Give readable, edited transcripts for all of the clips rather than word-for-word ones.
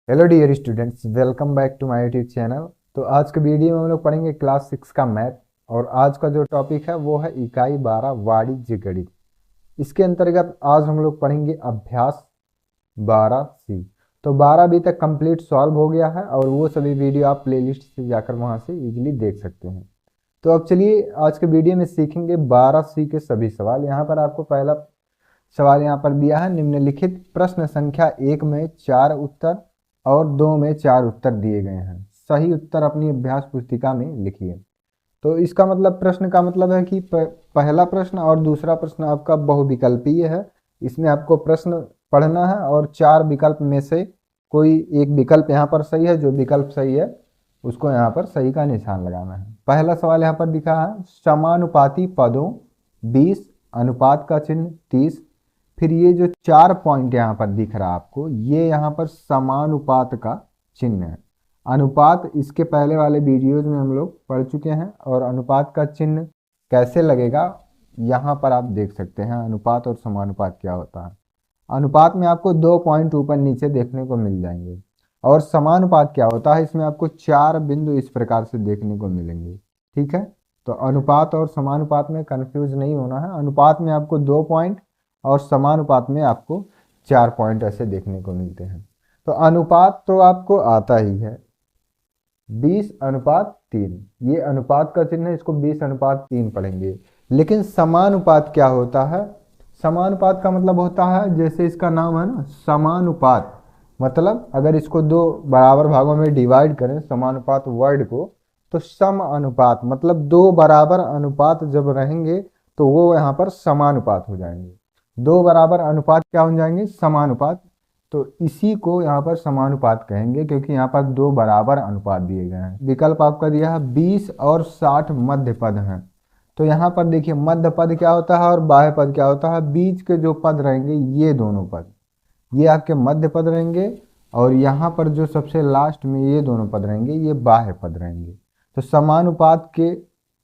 Hello dear students, welcome back to my YouTube channel. तो आज के वीडियो में हम लोग पढ़ेंगे क्लास 6 का मैथ। और आज का जो टॉपिक है वो है इकाई 12 वाणिज्य गणित। इसके अंतर्गत आज हम लोग पढ़ेंगे अभ्यास 12C। तो 12 अभी तक कंप्लीट सॉल्व हो गया है और वो सभी वीडियो आप प्लेलिस्ट से जाकर वहां से इजीली देख सकते हैं। तो अब चलिए आज के वीडियो में सीखेंगे 12C के सभी सवाल। यहाँ पर आपको पहला सवाल यहाँ पर दिया है, निम्नलिखित प्रश्न संख्या 1 में 4 उत्तर और 2 में 4 उत्तर दिए गए हैं। सही उत्तर अपनी अभ्यास पुस्तिका में लिखिए। तो इसका मतलब प्रश्न का मतलब है कि पहला प्रश्न और दूसरा प्रश्न आपका बहुविकल्पीय है। इसमें आपको प्रश्न पढ़ना है और 4 विकल्प में से कोई एक विकल्प यहाँ पर सही है। जो विकल्प सही है उसको यहाँ पर सही का निशान लगाना है। पहला सवाल यहाँ पर दिखा है, समानुपाती पदों 20 अनुपात का चिन्ह 30। फिर ये जो 4 पॉइंट यहाँ पर दिख रहा है आपको, ये यहाँ पर समानुपात का चिन्ह है। अनुपात इसके पहले वाले वीडियोज में हम लोग पढ़ चुके हैं और अनुपात का चिन्ह कैसे लगेगा यहाँ पर आप देख सकते हैं। अनुपात और समानुपात क्या होता है। अनुपात में आपको 2 पॉइंट ऊपर नीचे देखने को मिल जाएंगे और समानुपात क्या होता है, इसमें आपको 4 बिंदु इस प्रकार से देखने को मिलेंगे। ठीक है, तो अनुपात और समानुपात में कंफ्यूज नहीं होना है। अनुपात में आपको 2 पॉइंट और समानुपात में आपको 4 पॉइंट ऐसे देखने को मिलते हैं। तो अनुपात तो आपको आता ही है, 20:3। ये अनुपात का चिन्ह है, इसको 20:3 पढ़ेंगे। लेकिन समानुपात क्या होता है? समानुपात का मतलब होता है, जैसे इसका नाम है ना समानुपात, मतलब अगर इसको 2 बराबर भागों में डिवाइड करें समानुपात वर्ड को, तो सम अनुपात मतलब 2 बराबर अनुपात जब रहेंगे तो वो यहाँ पर समानुपात हो जाएंगे। 2 बराबर अनुपात क्या हो जाएंगे? समानुपात। तो इसी को यहाँ पर समानुपात कहेंगे क्योंकि यहाँ पर 2 बराबर अनुपात दिए गए हैं। विकल्प आपका दिया है 20 और 60 मध्य पद हैं। तो यहाँ पर देखिए मध्य पद क्या होता है और बाह्य पद क्या होता है। बीच के जो पद रहेंगे ये दोनों पद, ये आपके मध्य पद रहेंगे और यहाँ पर जो सबसे लास्ट में ये दोनों पद रहेंगे ये बाह्य पद रहेंगे। तो समानुपात के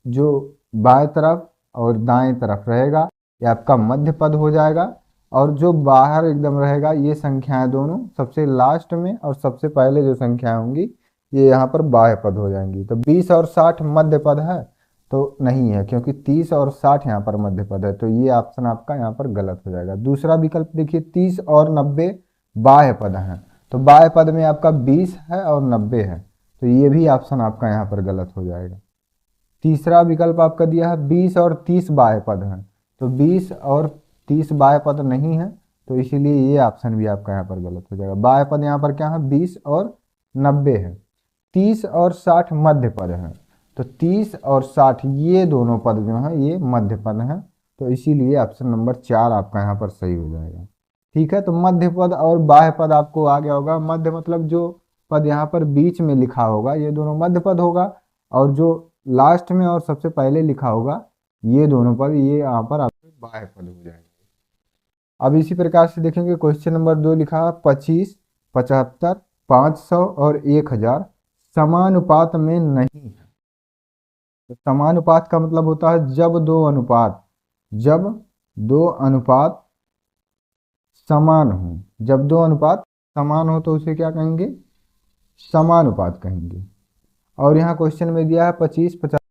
जो बाएं तरफ और दाएं तरफ रहेगा ये आपका मध्य पद हो जाएगा और जो बाहर एकदम रहेगा ये संख्याएं दोनों सबसे लास्ट में और सबसे पहले जो संख्याएं होंगी ये यहाँ पर बाह्य पद हो जाएंगी। तो 20 और 60 मध्य पद है तो नहीं है, क्योंकि 30 और 60 यहाँ पर मध्य पद है। तो ये ऑप्शन आपका यहाँ पर गलत हो जाएगा। दूसरा विकल्प देखिए 30 और 90 बाह्य पद हैं। तो बाह्य पद में आपका 20 है और 90 है, तो ये भी ऑप्शन आपका यहाँ पर गलत हो जाएगा। तीसरा विकल्प आपका दिया है 20 और 30 बाह्य पद हैं। तो 20 और 30 बाह्य पद नहीं है, तो इसीलिए ये ऑप्शन भी आपका यहाँ पर गलत हो जाएगा। बाह्य पद यहाँ पर क्या है? 20 और 90 है। 30 और 60 मध्य पद हैं। तो 30 और 60 ये दोनों पद जो हैं ये मध्य पद हैं। तो इसीलिए ऑप्शन नंबर 4 आपका यहाँ पर सही हो जाएगा। ठीक है, तो मध्य पद और बाह्य पद आपको आ गया होगा। मध्य मतलब जो पद यहाँ पर बीच में लिखा होगा ये दोनों मध्य पद होगा, और जो लास्ट में और सबसे पहले लिखा होगा ये दोनों पद ये यहाँ पर आपके बाह्य पद हो जाएंगे। अब इसी प्रकार से देखेंगे क्वेश्चन नंबर 2 लिखा है 25, 75, 500 और 1000 समानुपात में नहीं है। तो समानुपात का मतलब होता है जब दो अनुपात समान हो। जब दो अनुपात समान हो तो उसे क्या कहेंगे? समानुपात कहेंगे। और यहाँ क्वेश्चन में दिया है 25, 50,000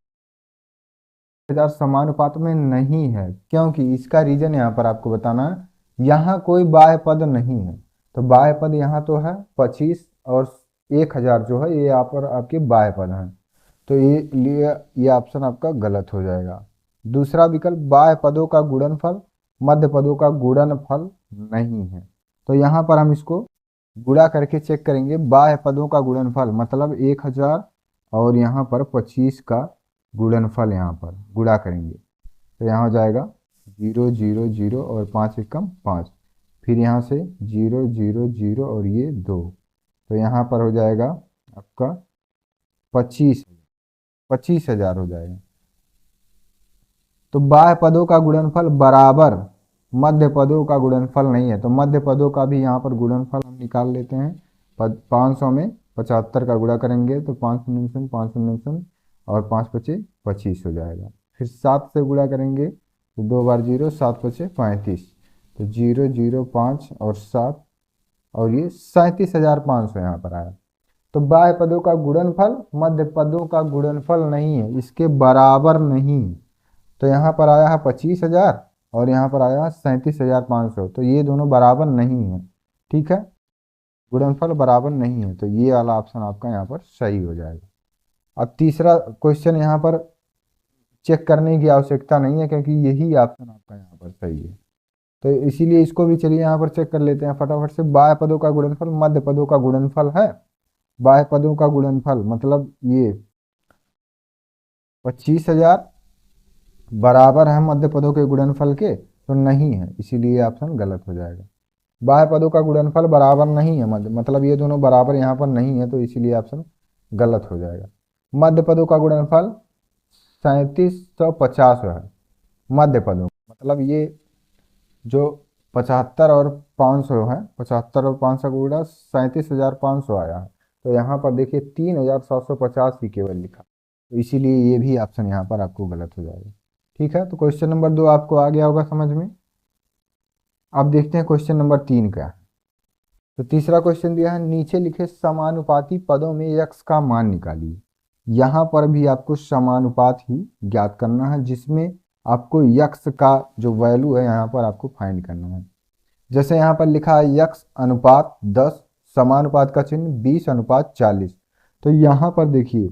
समानुपात में नहीं है, क्योंकि इसका रीजन यहाँ पर आपको बताना है। यहाँ कोई बाह्य पद नहीं है, तो बाह्य पद यहाँ तो है 25 और 1000 जो है ये यहाँ पर आपके बाह्य पद हैं। तो ये ऑप्शन आपका गलत हो जाएगा। दूसरा विकल्प बाह्य पदों का गुणनफल मध्य पदों का गुणनफल नहीं है। तो यहाँ पर हम इसको गुणा करके चेक करेंगे। बाह्य पदों का गुणनफल मतलब 1000 और यहाँ पर 25 का गुणनफल यहाँ पर गुणा करेंगे तो यहाँ हो जाएगा 0 0 0 और 5 एकम 5। फिर यहाँ से 0 0 0 और ये 2, तो यहाँ पर हो जाएगा आपका 25,000 हो जाएगा। तो बाह्य पदों का गुणनफल बराबर मध्य पदों का गुणनफल नहीं है, तो मध्य पदों का भी यहाँ पर गुणनफल हम निकाल लेते हैं। 500 में 75 का गुणा करेंगे तो 5 और 5 पचे 25 हो जाएगा। फिर 7 से गुणा करेंगे तो 2 बार 0, 7 पचे 35, तो 0 0 5 और 7 और ये 37,500 यहाँ पर आया। तो बाह्य पदों का गुणनफल मध्य पदों का गुणनफल नहीं है, इसके बराबर नहीं है। तो यहाँ पर आया है 25,000 और यहाँ पर आया है 37,500, तो ये दोनों बराबर नहीं है। ठीक है, गुणनफल बराबर नहीं है, तो ये वाला ऑप्शन आपका यहाँ पर सही हो जाएगा। अब तीसरा क्वेश्चन यहाँ पर चेक करने की आवश्यकता नहीं है, क्योंकि यही ऑप्शन आपका यहाँ पर सही है। तो इसीलिए इसको भी चलिए यहाँ पर चेक कर लेते हैं फटाफट से। बाह्य पदों का गुणनफल मध्य पदों का गुणनफल है। बाह्य पदों का गुणनफल मतलब ये 25,000 बराबर है मध्य पदों के गुणनफल के, तो नहीं है, इसीलिए ऑप्शन गलत हो जाएगा। बाह्य पदों का गुणनफल बराबर नहीं है मध्य, मतलब ये दोनों बराबर यहाँ पर नहीं है, तो इसीलिए ऑप्शन गलत हो जाएगा। मध्य पदों का गुणनफल 3750 है। मध्य पदों मतलब ये जो 75 और 500 है, 75 और 500 का गुणा 37,500 आया है। तो यहाँ पर देखिए 3,750 ही केवल लिखा, तो इसीलिए ये भी ऑप्शन यहाँ पर आपको गलत हो जाएगा। ठीक है, तो क्वेश्चन नंबर 2 आपको आ गया होगा समझ में। अब देखते हैं क्वेश्चन नंबर 3 क्या है। तो तीसरा क्वेश्चन दिया है, नीचे लिखे समानुपाती पदों में यक्स का मान निकालिए। यहाँ पर भी आपको समानुपात ही ज्ञात करना है, जिसमें आपको यक्स का जो वैल्यू है यहाँ पर आपको फाइंड करना है। जैसे यहाँ पर लिखा है यक्स अनुपात 10, समानुपात का चिन्ह 20:40। तो यहाँ पर देखिए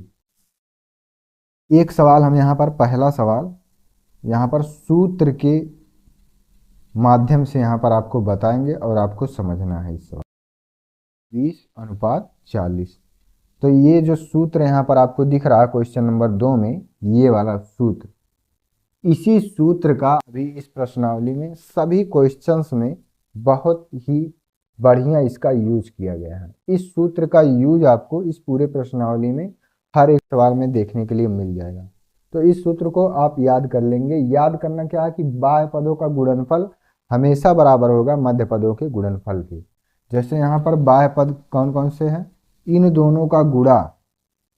एक सवाल हम यहाँ पर, पहला सवाल यहाँ पर सूत्र के माध्यम से यहाँ पर आपको बताएंगे और आपको समझना है इस सवाल। 20:40, तो ये जो सूत्र यहाँ पर आपको दिख रहा है क्वेश्चन नंबर 2 में, ये वाला सूत्र, इसी सूत्र का अभी इस प्रश्नावली में सभी क्वेश्चंस में बहुत ही बढ़िया इसका यूज किया गया है। इस सूत्र का यूज आपको इस पूरे प्रश्नावली में हर एक सवाल में देखने के लिए मिल जाएगा। तो इस सूत्र को आप याद कर लेंगे। याद करना क्या है कि बाह्य पदों का गुणनफल हमेशा बराबर होगा मध्य पदों के गुणनफल के। जैसे यहाँ पर बाह्य पद कौन कौन से हैं, इन दोनों का गुणा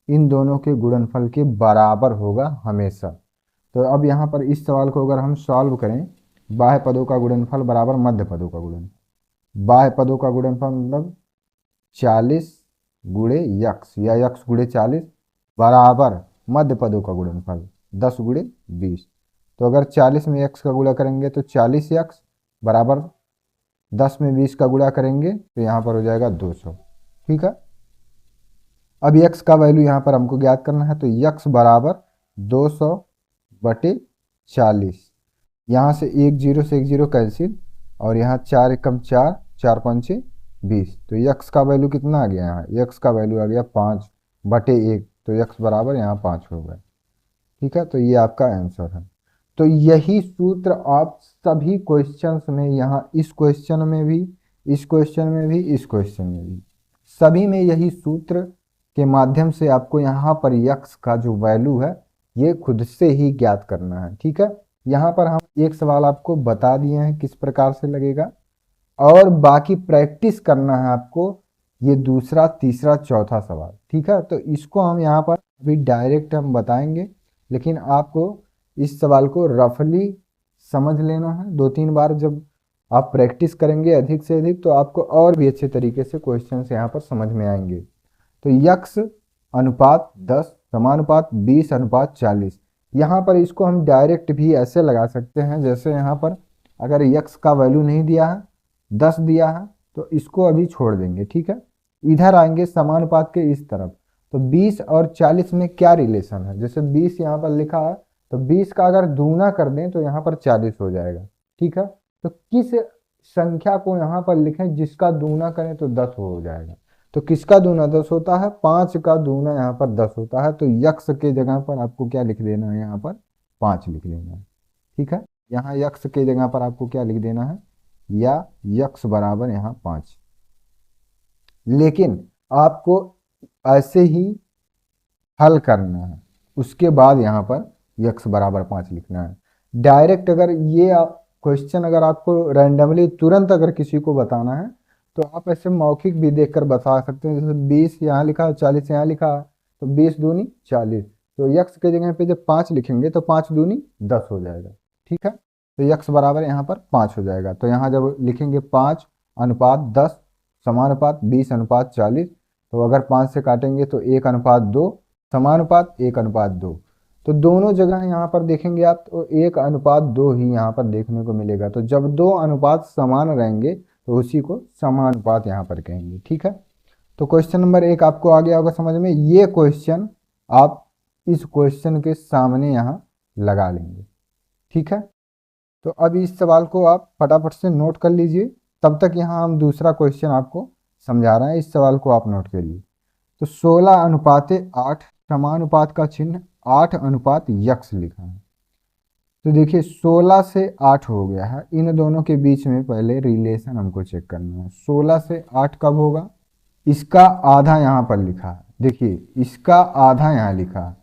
इन दोनों के गुणनफल के बराबर होगा हमेशा। तो अब यहाँ पर इस सवाल को अगर हम सॉल्व करें, बाह्य पदों का गुणनफल बराबर मध्य पदों का गुणनफल, बाह्य पदों का गुणनफल मतलब 40 गुणे यक्स या यक्स गुणे 40 बराबर मध्य पदों का गुणनफल 10 गुणे 20। तो अगर 40 में यक्स का गुणा करेंगे तो 40 यक्स बराबर 10 में 20 का गुणा करेंगे तो यहाँ पर हो जाएगा 200। ठीक है, अब यक्स का वैल्यू यहाँ पर हमको ज्ञात करना है, तो यक्स बराबर 200/40। यहाँ से एक जीरो से एक जीरो कैंसिल, और यहाँ 4 एकम 4, 4 पंचे 20। तो यक्स का वैल्यू कितना आ गया, यहाँ यक्स का वैल्यू आ गया 5/1। तो यक्स बराबर यहाँ 5 हो गया। ठीक है, तो ये आपका आंसर है। तो यही सूत्र आप सभी क्वेश्चंस में, यहाँ इस क्वेश्चन में भी, इस क्वेश्चन में भी, इस क्वेश्चन में भी, सभी में यही सूत्र के माध्यम से आपको यहाँ पर यक्स का जो वैल्यू है ये खुद से ही ज्ञात करना है। ठीक है, यहाँ पर हम एक सवाल आपको बता दिए हैं किस प्रकार से लगेगा, और बाकी प्रैक्टिस करना है आपको ये दूसरा, तीसरा, चौथा सवाल। ठीक है, तो इसको हम यहाँ पर अभी डायरेक्ट हम बताएंगे, लेकिन आपको इस सवाल को रफली समझ लेना है। 2-3 बार जब आप प्रैक्टिस करेंगे अधिक से अधिक, तो आपको और भी अच्छे तरीके से क्वेश्चन यहाँ पर समझ में आएंगे। तो यक्स अनुपात 10 समानुपात 20:40, यहाँ पर इसको हम डायरेक्ट भी ऐसे लगा सकते हैं, जैसे यहाँ पर अगर यक्स का वैल्यू नहीं दिया है, 10 दिया है, तो इसको अभी छोड़ देंगे। ठीक है, इधर आएंगे समानुपात के इस तरफ, तो 20 और 40 में क्या रिलेशन है, जैसे 20 यहाँ पर लिखा है, तो 20 का अगर दूना कर दें तो यहाँ पर 40 हो जाएगा। ठीक है, तो किस संख्या को यहाँ पर लिखें जिसका दूना करें तो 10 हो जाएगा। तो किसका दूना 10 होता है, 5 का दूना यहाँ पर 10 होता है। तो यक्स के जगह पर आपको क्या लिख देना है, यहाँ पर 5 लिख देना है। ठीक है, यहाँ यक्स के जगह पर आपको क्या लिख देना है, या यक्स बराबर यहाँ 5। लेकिन आपको ऐसे ही हल करना है, उसके बाद यहाँ पर यक्स बराबर 5 लिखना है। डायरेक्ट अगर ये क्वेश्चन अगर आपको रैंडमली तुरंत अगर किसी को बताना है, तो आप ऐसे मौखिक भी देखकर बता सकते हैं। जैसे 20 यहाँ लिखा है, 40 यहाँ लिखा है, तो 20 दूनी 40, तो यक्स के जगह पे जब 5 लिखेंगे तो 5 दूनी 10 हो जाएगा। ठीक है, तो यक्स बराबर यहाँ पर 5 हो जाएगा। तो यहाँ जब लिखेंगे 5:10 समानुपात 20:40, तो अगर 5 से काटेंगे तो 1:2, समानुपात 1:2। तो दोनों जगह यहाँ पर देखेंगे आप तो 1:2 ही यहाँ पर देखने को मिलेगा। तो जब दो अनुपात समान रहेंगे तो उसी को समानुपात यहाँ पर कहेंगे। ठीक है, तो क्वेश्चन नंबर 1 आपको आ गया होगा समझ में। ये क्वेश्चन आप इस क्वेश्चन के सामने यहाँ लगा लेंगे। ठीक है, तो अब इस सवाल को आप फटाफट से नोट कर लीजिए। तब तक यहाँ हम दूसरा क्वेश्चन आपको समझा रहे हैं, इस सवाल को आप नोट करिए। तो 16:8 समानुपात का चिन्ह 8:x लिखा है। तो देखिए 16 से 8 हो गया है, इन दोनों के बीच में पहले रिलेशन हमको चेक करना है। 16 से 8 कब होगा? इसका आधा यहाँ पर लिखा है, देखिए इसका आधा यहाँ लिखा है,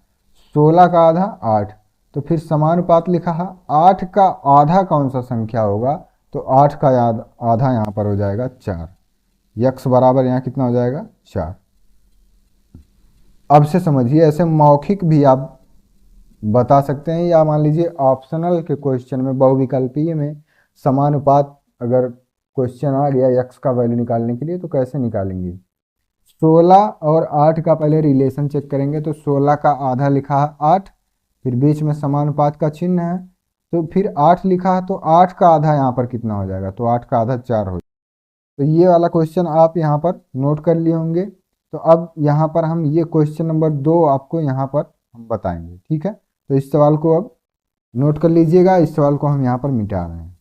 16 का आधा 8, तो फिर समानुपात लिखा है। 8 का आधा कौन सा संख्या होगा? तो 8 का आधा यहाँ पर हो जाएगा 4, यक्स बराबर यहाँ कितना हो जाएगा 4। अब से समझिए, ऐसे मौखिक भी आप बता सकते हैं, या मान लीजिए ऑप्शनल के क्वेश्चन में बहुविकल्पीय में समानुपात अगर क्वेश्चन आ गया यक्स का वैल्यू निकालने के लिए तो कैसे निकालेंगे? 16 और 8 का पहले रिलेशन चेक करेंगे। तो 16 का आधा लिखा है 8, फिर बीच में समानुपात का चिन्ह है, तो फिर 8 लिखा है, तो 8 का आधा यहाँ पर कितना हो जाएगा? तो 8 का आधा 4 हो जाएगा। तो ये वाला क्वेश्चन आप यहाँ पर नोट कर लिए होंगे। तो अब यहाँ पर हम ये क्वेश्चन नंबर 2 आपको यहाँ पर हम बताएंगे। ठीक है, तो इस सवाल को अब नोट कर लीजिएगा, इस सवाल को हम यहाँ पर मिटा रहे हैं।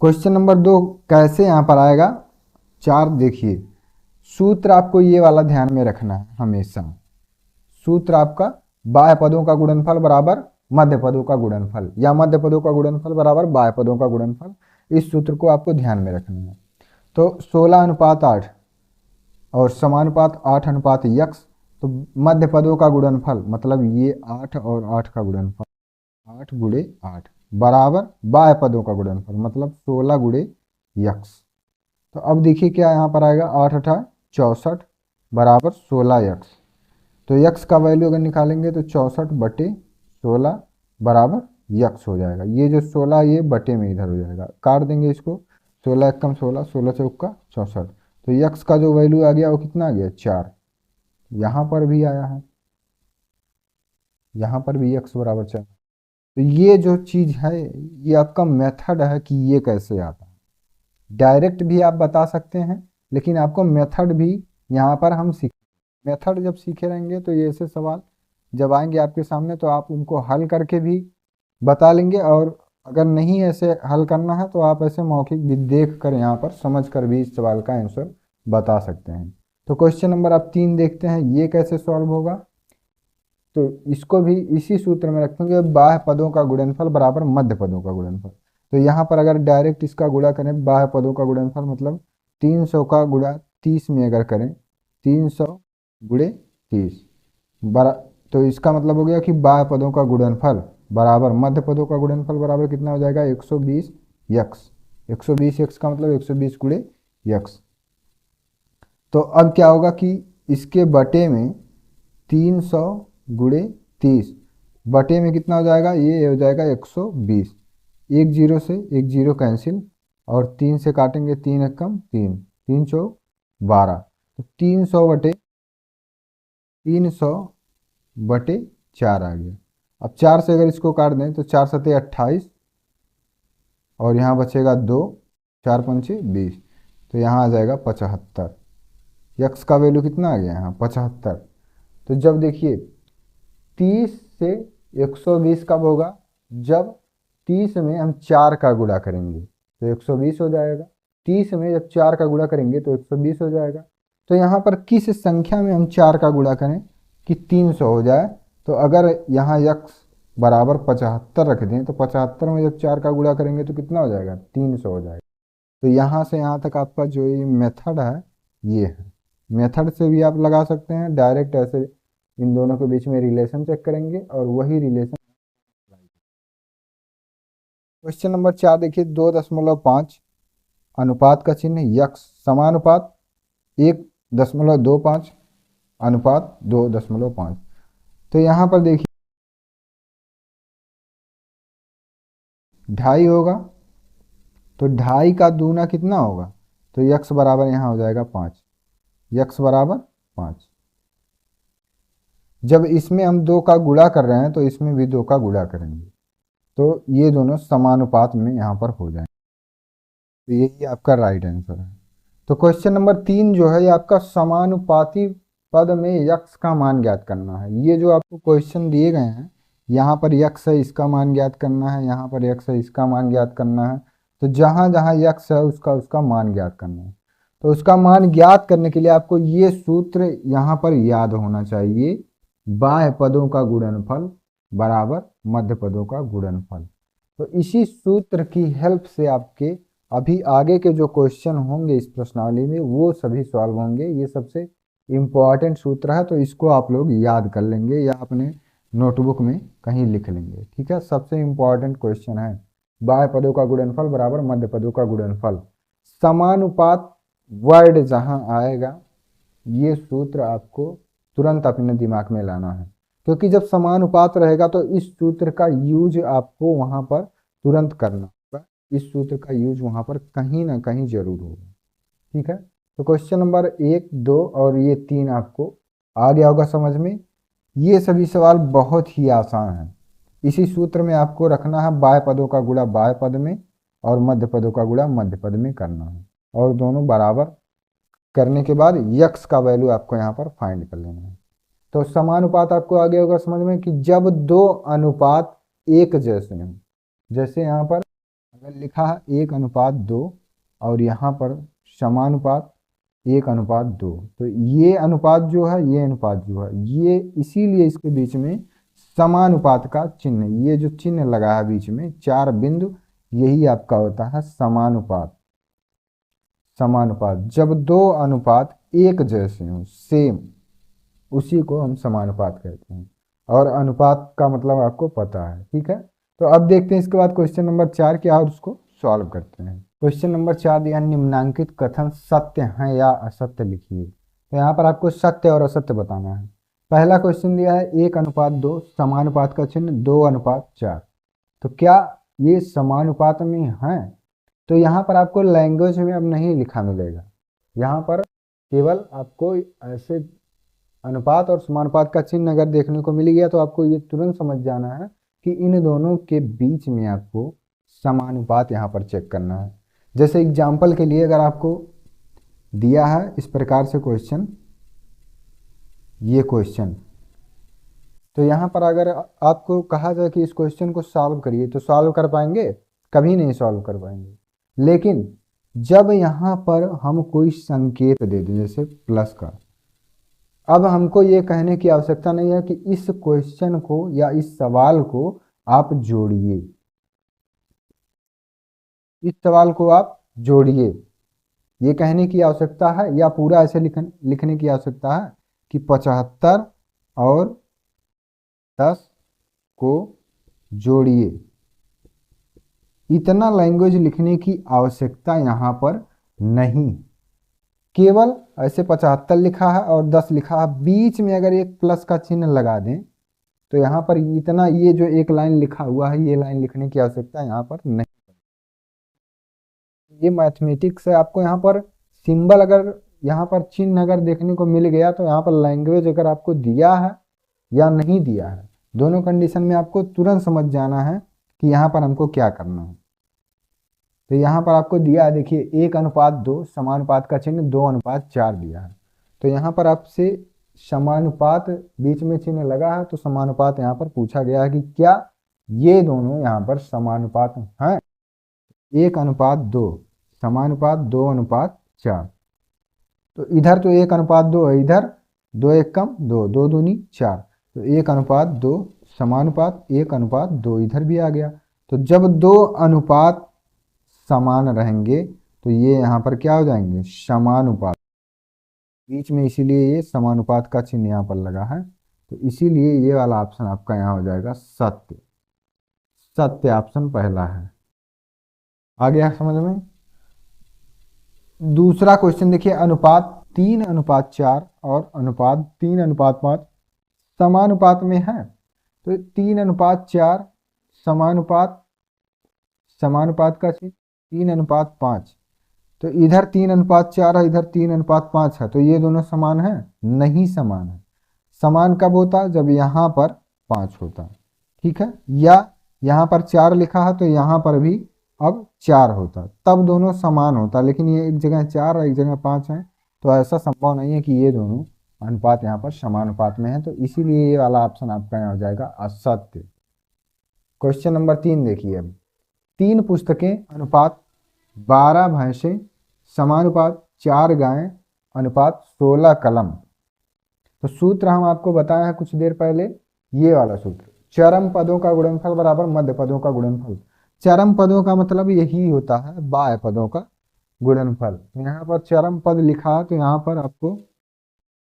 क्वेश्चन नंबर 2 कैसे यहाँ पर आएगा? 4 देखिए, सूत्र आपको ये वाला ध्यान में रखना है हमेशा। सूत्र आपका बाह्य पदों का गुणनफल बराबर मध्य पदों का गुणनफल, या मध्य पदों का गुणनफल बराबर बाह्य पदों का गुणनफल, इस सूत्र को आपको ध्यान में रखना है। तो 16:8 और समानुपात 8:x, तो मध्य पदों का गुणनफल मतलब ये 8 और 8 का गुणनफल 8 गुणे 8 बराबर बाह्य पदों का गुणनफल मतलब 16 गुणे यक्स। तो अब देखिए क्या यहाँ पर आएगा, 8 8 64 बराबर 16 यक्स। तो यक्स का वैल्यू अगर निकालेंगे तो 64/16 बराबर यक्स हो जाएगा। ये जो 16 ये बटे में इधर हो जाएगा, काट देंगे इसको, 16 एकम 16, 16 चौका 64। तो यक्स का जो वैल्यू आ गया वो कितना आ गया 4। यहाँ पर भी आया है, यहाँ पर भी यक्स बराबर 4। तो ये जो चीज़ है ये आपका मेथड है कि ये कैसे आता है। डायरेक्ट भी आप बता सकते हैं, लेकिन आपको मेथड भी यहाँ पर हम सीख, मेथड जब सीखे रहेंगे तो ये ऐसे सवाल जब आएंगे आपके सामने तो आप उनको हल करके भी बता लेंगे, और अगर नहीं ऐसे हल करना है तो आप ऐसे मौखिक भी देख कर यहाँ पर समझ कर भी इस सवाल का आंसर बता सकते हैं। तो क्वेश्चन नंबर आप 3 देखते हैं, ये कैसे सॉल्व होगा? तो इसको भी इसी सूत्र में रखेंगे, बाह्य पदों का गुणनफल बराबर मध्य पदों का गुणनफल। तो यहाँ पर अगर डायरेक्ट इसका गुणा करें, बाह्य पदों का गुणनफल मतलब 300 का गुणा 30 में अगर करें, 300 गुणे 30 बरा, तो इसका मतलब हो गया कि बाह्य पदों का गुणनफल बराबर मध्य पदों का गुणनफल बराबर कितना हो जाएगा 120 यक्स। 120 यक्स का मतलब 120 गुणे यक्स। तो अब क्या होगा कि इसके बटे में 300 गुणे 30 बटे में कितना हो जाएगा, ये हो जाएगा 120। एक जीरो से एक जीरो कैंसिल, और 3 से काटेंगे 3 एकम 3, 3 चौक 12, तो 300/4 आ गया। अब 4 से अगर इसको काट दें तो 4 सते 28, और यहाँ बचेगा 2, 4 पंचे 20, तो यहाँ आ जाएगा 75। यक्स का वैल्यू कितना आ गया यहाँ 75। तो जब देखिए 30 से 120 कब होगा? जब 30 में हम 4 का गुणा करेंगे तो 120 हो जाएगा। 30 में जब 4 का गुणा करेंगे तो 120 हो जाएगा। तो यहाँ पर किस संख्या में हम 4 का गुणा करें कि 300 हो जाए? तो अगर यहाँ यक्स बराबर 75 रख दें तो 75 में जब 4 का गुणा करेंगे तो कितना हो जाएगा 300 हो जाएगा। तो यहाँ से यहाँ तक आपका जो ये मेथड है ये है। मेथड से भी आप लगा सकते हैं, डायरेक्ट ऐसे इन दोनों के बीच में रिलेशन चेक करेंगे और वही रिलेशन। क्वेश्चन नंबर 4 देखिए, 2.5 अनुपात का चिन्ह यक्स समानुपात 1.25 अनुपात 2.5। तो यहाँ पर देखिए 2.5 होगा, तो 2.5 का दूना कितना होगा तो यक्स बराबर यहाँ हो जाएगा 5, यक्स बराबर 5। जब इसमें हम 2 का गुणा कर रहे हैं तो इसमें भी 2 का गुणा करेंगे, तो ये दोनों समानुपात में यहाँ पर हो जाएंगे। तो यही आपका राइट आंसर है। तो क्वेश्चन नंबर 3 जो है ये आपका समानुपाती पद में यक्स का मान ज्ञात करना है। ये जो आपको क्वेश्चन दिए गए हैं, यहाँ पर यक्स है इसका मान ज्ञात करना है, यहाँ पर यक्स है इसका मान ज्ञात करना है। तो जहाँ जहाँ यक्स है उसका उसका मान ज्ञात करना है। तो उसका मान ज्ञात करने के लिए आपको ये सूत्र यहाँ पर याद होना चाहिए, बाह्य पदों का गुणनफल बराबर मध्य पदों का गुणनफल। तो इसी सूत्र की हेल्प से आपके अभी आगे के जो क्वेश्चन होंगे इस प्रश्नावली में वो सभी सॉल्व होंगे। ये सबसे इम्पॉर्टेंट सूत्र है, तो इसको आप लोग याद कर लेंगे या अपने नोटबुक में कहीं लिख लेंगे। ठीक है, सबसे इम्पॉर्टेंट क्वेश्चन है बाह्य पदों का गुणनफल बराबर मध्य पदों का गुणनफल। समानुपात वर्ड जहां आएगा ये सूत्र आपको तुरंत अपने दिमाग में लाना है, क्योंकि जब समानुपात रहेगा तो इस सूत्र का यूज आपको वहां पर तुरंत करना होगा। इस सूत्र का यूज वहां पर कहीं ना कहीं जरूर होगा। ठीक है, तो क्वेश्चन नंबर 1, 2 और ये 3 आपको आ गया होगा समझ में। ये सभी सवाल बहुत ही आसान है। इसी सूत्र में आपको रखना है बाह्य पदों का गुणा बाह्य पद में और मध्य पदों का गुणा मध्य पद में करना है, और दोनों बराबर करने के बाद यक्स का वैल्यू आपको यहाँ पर फाइंड कर लेना है। तो समानुपात आपको आगे होगा समझ में कि जब 2 अनुपात एक जैसे हों, जैसे यहाँ पर अगर लिखा है 1:2 और यहाँ पर समानुपात 1:2, तो ये अनुपात जो है ये अनुपात जो है ये, इसीलिए इसके बीच में समानुपात का चिन्ह, ये जो चिन्ह लगा है बीच में 4 बिंदु, यही आपका होता है समानुपात। समानुपात जब 2 अनुपात एक जैसे हों, सेम, उसी को हम समानुपात कहते हैं। और अनुपात का मतलब आपको पता है। ठीक है, तो अब देखते हैं इसके बाद क्वेश्चन नंबर 4 क्या है और उसको सॉल्व करते हैं। क्वेश्चन नंबर 4 दिया निम्नांकित कथन सत्य है या असत्य लिखिए। तो यहाँ पर आपको सत्य और असत्य बताना है। पहला क्वेश्चन दिया है 1:2 समानुपात का चिन्ह 2:4। तो क्या ये समानुपात में है? तो यहाँ पर आपको लैंग्वेज में अब नहीं लिखा मिलेगा, यहाँ पर केवल आपको ऐसे अनुपात और समानुपात का चिन्ह अगर देखने को मिल गया तो आपको ये तुरंत समझ जाना है कि इन दोनों के बीच में आपको समानुपात यहाँ पर चेक करना है। जैसे एग्जाम्पल के लिए अगर आपको दिया है इस प्रकार से क्वेश्चन, ये क्वेश्चन, तो यहाँ पर अगर आपको कहा जाए कि इस क्वेश्चन को सॉल्व करिए तो सॉल्व कर पाएंगे? कभी नहीं सॉल्व कर पाएंगे। लेकिन जब यहाँ पर हम कोई संकेत दे दें जैसे प्लस का, अब हमको ये कहने की आवश्यकता नहीं है कि इस क्वेश्चन को या इस सवाल को आप जोड़िए, इस सवाल को आप जोड़िए, ये कहने की आवश्यकता है, या पूरा ऐसे लिखने की आवश्यकता है कि 75 और 10 को जोड़िए। इतना लैंग्वेज लिखने की आवश्यकता यहाँ पर नहीं, केवल ऐसे 75 लिखा है और 10 लिखा है, बीच में अगर एक प्लस का चिन्ह लगा दें तो यहाँ पर इतना, ये जो एक लाइन लिखा हुआ है ये लाइन लिखने की आवश्यकता यहाँ पर नहीं। ये मैथमेटिक्स है, आपको यहाँ पर सिंबल अगर यहाँ पर चिन्ह अगर देखने को मिल गया तो यहाँ पर लैंग्वेज अगर आपको दिया है या नहीं दिया है, दोनों कंडीशन में आपको तुरंत समझ जाना है कि यहाँ पर हमको क्या करना है। तो यहाँ पर आपको दिया है, देखिए 1:2 समानुपात का चिन्ह 2:4 दिया है। तो यहाँ पर आपसे समानुपात बीच में चिन्ह लगा है तो समानुपात यहाँ पर पूछा गया है कि क्या ये दोनों यहाँ पर समानुपात हैं? 1:2 समानुपात 2:4, तो इधर तो 1:2 है, इधर 2 1 कम 2, 2 दूनी 4, तो 1:2 समानुपात 1:2 इधर भी आ गया। तो जब 2 अनुपात समान रहेंगे तो ये यहाँ पर क्या हो जाएंगे? समानुपात। बीच में इसीलिए ये समानुपात का चिन्ह यहाँ पर लगा है, तो इसीलिए ये वाला ऑप्शन आपका यहाँ हो जाएगा सत्य। सत्य ऑप्शन पहला है। आ गया समझ में? दूसरा क्वेश्चन देखिए, अनुपात 3:4 और अनुपात 3:5 समानुपात में है। तो 3:4 समानुपात, समानुपात का चिन्ह 3:5, तो इधर 3:4 है, इधर 3:5 है, तो ये दोनों समान है? नहीं समान है। समान कब होता? जब यहाँ पर 5 होता। ठीक है, या यहाँ पर 4 लिखा है तो यहाँ पर भी अब 4 होता, तब दोनों समान होता। लेकिन ये एक जगह 4 और एक जगह 5 है, तो ऐसा संभव नहीं है कि ये दोनों अनुपात यहाँ पर समानुपात में है, तो इसीलिए ये वाला ऑप्शन आपका यहाँ हो जाएगा असत्य। क्वेश्चन नंबर 3 देखिए अब। 3 पुस्तकें अनुपात 12 भैंसें समानुपात 4 गायें अनुपात 16 कलम। तो सूत्र हम आपको बताया है कुछ देर पहले, ये वाला सूत्र, चरम पदों का गुणनफल बराबर मध्य पदों का गुणनफल। चरम पदों का मतलब यही होता है बाह्य पदों का गुणनफल। तो यहाँ पर चरम पद लिखा है तो यहाँ पर आपको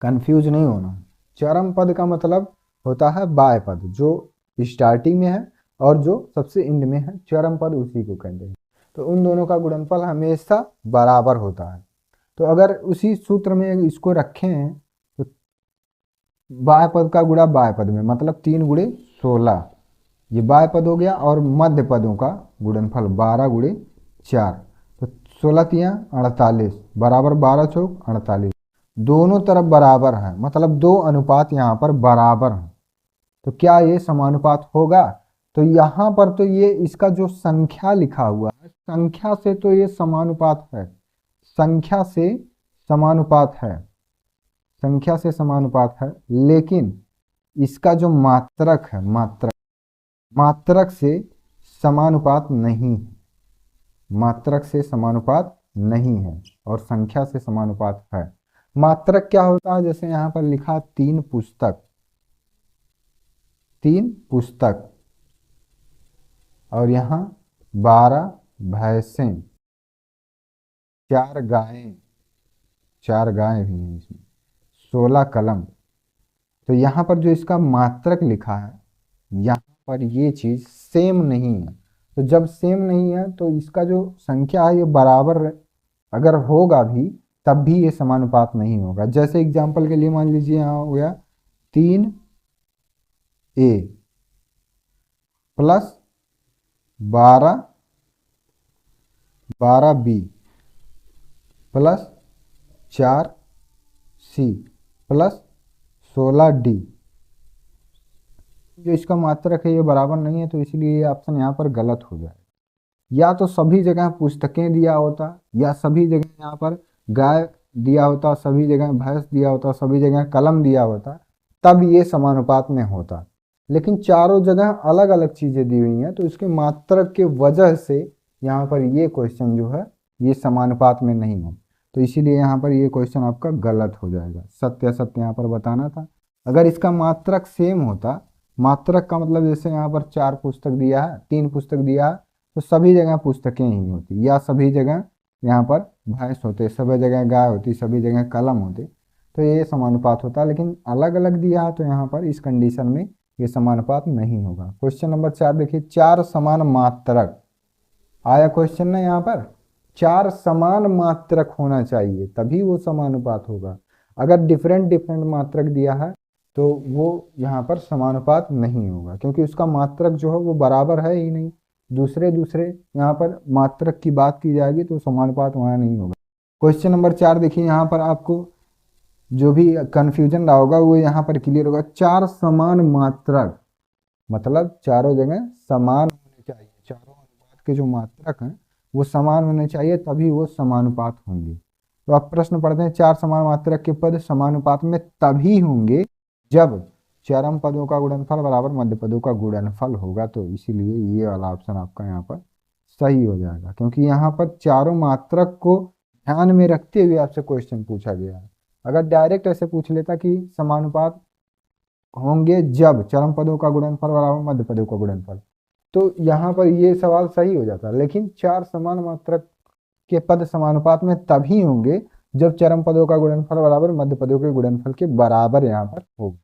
कंफ्यूज नहीं होना। चरम पद का मतलब होता है बाह्य पद, जो स्टार्टिंग में है और जो सबसे एंड में है, चरम पद उसी को कहते हैं। तो उन दोनों का गुणनफल हमेशा बराबर होता है। तो अगर उसी सूत्र में इसको रखें तो बाह्य पद का गुणा बाह्य पद में, मतलब 3 गुणे 16, ये बाह्य पद हो गया, और मध्य पदों का गुणनफल 12 गुणे 4, तो 16 तियां 48 बराबर 12 चौक 48। दोनों तरफ बराबर है, मतलब दो अनुपात यहाँ पर बराबर हैं। तो क्या ये समानुपात होगा? तो यहाँ पर तो ये इसका जो संख्या लिखा हुआ है, संख्या से तो ये समानुपात है, संख्या से समानुपात है, संख्या से समानुपात है। लेकिन इसका जो मात्रक है, मात्रक से समानुपात नहीं है, मात्रक से समानुपात नहीं है और संख्या से समानुपात है। मात्रक क्या होता है? जैसे यहाँ पर लिखा 3 पुस्तक, 3 पुस्तक, और यहाँ 12 भैंसें, 4 गायें, 4 गायें भी हैं इसमें, 16 कलम। तो यहाँ पर जो इसका मात्रक लिखा है, यहाँ पर ये चीज सेम नहीं है। तो जब सेम नहीं है तो इसका जो संख्या है ये बराबर अगर होगा भी तब भी ये समानुपात नहीं होगा। जैसे एग्जांपल के लिए मान लीजिए यहाँ हो गया 3A plus 12B plus 4C plus 16D। जो इसका मात्रक है ये बराबर नहीं है, तो इसलिए ये ऑप्शन यहाँ पर गलत हो जाए। या तो सभी जगह पुस्तकें दिया होता, या सभी जगह यहाँ पर गाय दिया होता, सभी जगह भैंस दिया होता, सभी जगह कलम दिया होता, तब ये समानुपात में होता। लेकिन चारों जगह अलग अलग चीजें दी हुई हैं, तो इसके मात्रक के वजह से यहाँ पर ये क्वेश्चन जो है ये समानुपात में नहीं है, तो इसीलिए यहाँ पर ये क्वेश्चन आपका गलत हो जाएगा। सत्य असत्य यहाँ पर बताना था। अगर इसका मात्रक सेम होता, मात्रक का मतलब जैसे यहाँ पर 4 पुस्तक दिया है, 3 पुस्तक दिया है, तो सभी जगह पुस्तकें ही होती, या सभी जगह यहाँ पर भैंस होते, सभी जगह गाय होती, सभी जगह कलम होते, तो ये समानुपात होता। लेकिन अलग अलग दिया है तो यहाँ पर इस कंडीशन में ये समानुपात नहीं होगा। क्वेश्चन नंबर 4 देखिए, 4 समान मात्रक आया क्वेश्चन ना, यहाँ पर 4 समान मात्रक होना चाहिए तभी वो समानुपात होगा। अगर डिफरेंट डिफरेंट मात्रक दिया है तो वो यहाँ पर समानुपात नहीं होगा, क्योंकि उसका मात्रक जो है वो बराबर है ही नहीं। दूसरे दूसरे यहाँ पर मात्रक की बात की जाएगी तो समानुपात वहाँ नहीं होगा। क्वेश्चन नंबर 4 देखिए, यहाँ पर आपको जो भी कंफ्यूजन रहा होगा वो यहाँ पर क्लियर होगा। 4 समान मात्रक मतलब चारों जगह समान होने चाहिए, चारों अनुपात के जो मात्रक हैं वो समान होने चाहिए तभी वो समानुपात होंगे। तो आप प्रश्न पढ़ते हैं, 4 समान मात्रक के पद समानुपात में तभी होंगे जब चरम पदों का गुणनफल बराबर मध्य पदों का गुणनफल होगा। तो इसीलिए ये वाला ऑप्शन आपका यहाँ पर सही हो जाएगा, क्योंकि यहाँ पर चारों मात्रक को ध्यान में रखते हुए आपसे क्वेश्चन पूछा गया है। अगर डायरेक्ट ऐसे पूछ लेता कि समानुपात होंगे जब चरम पदों का गुणनफल बराबर मध्य पदों का गुणनफल, तो यहाँ पर ये सवाल सही हो जाता। लेकिन 4 समान मात्रक के पद समानुपात में तभी होंगे जब चरम पदों का गुणनफल बराबर मध्य पदों के गुणनफल के बराबर यहाँ पर होगा।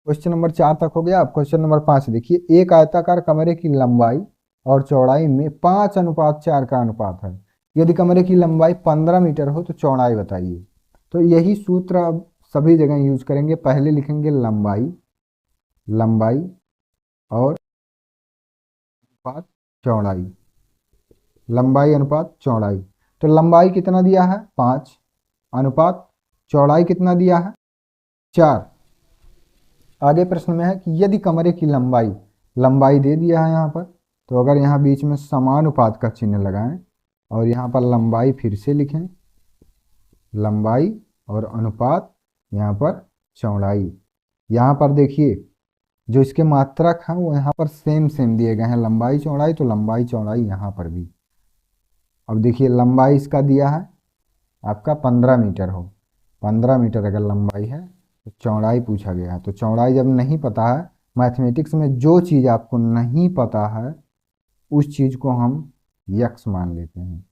क्वेश्चन नंबर 4 तक हो गया। अब क्वेश्चन नंबर 5 देखिए, एक आयताकार कमरे की लंबाई और चौड़ाई में 5:4 का अनुपात है। यदि कमरे की लंबाई 15 मीटर हो तो चौड़ाई बताइए। तो यही सूत्र अब सभी जगह यूज करेंगे। पहले लिखेंगे लंबाई, लंबाई और अनुपात चौड़ाई। लंबाई अनुपात चौड़ाई। तो लंबाई कितना दिया है 5 अनुपात चौड़ाई कितना दिया है 4। आगे प्रश्न में है कि यदि कमरे की लंबाई, लंबाई दे दिया है यहाँ पर, तो अगर यहाँ बीच में समानुपात का चिन्ह लगाएं और यहाँ पर लंबाई फिर से लिखें, लंबाई और अनुपात यहाँ पर चौड़ाई। यहाँ पर देखिए जो इसके मात्रक हैं वो यहाँ पर सेम सेम दिए गए हैं, लंबाई चौड़ाई, तो लंबाई चौड़ाई यहाँ पर भी। अब देखिए लंबाई इसका दिया है आपका 15 मीटर हो, 15 मीटर अगर लंबाई है तो चौड़ाई पूछा गया है। तो चौड़ाई जब नहीं पता है, मैथमेटिक्स में जो चीज़ आपको नहीं पता है उस चीज़ को हम यक्स मान लेते हैं।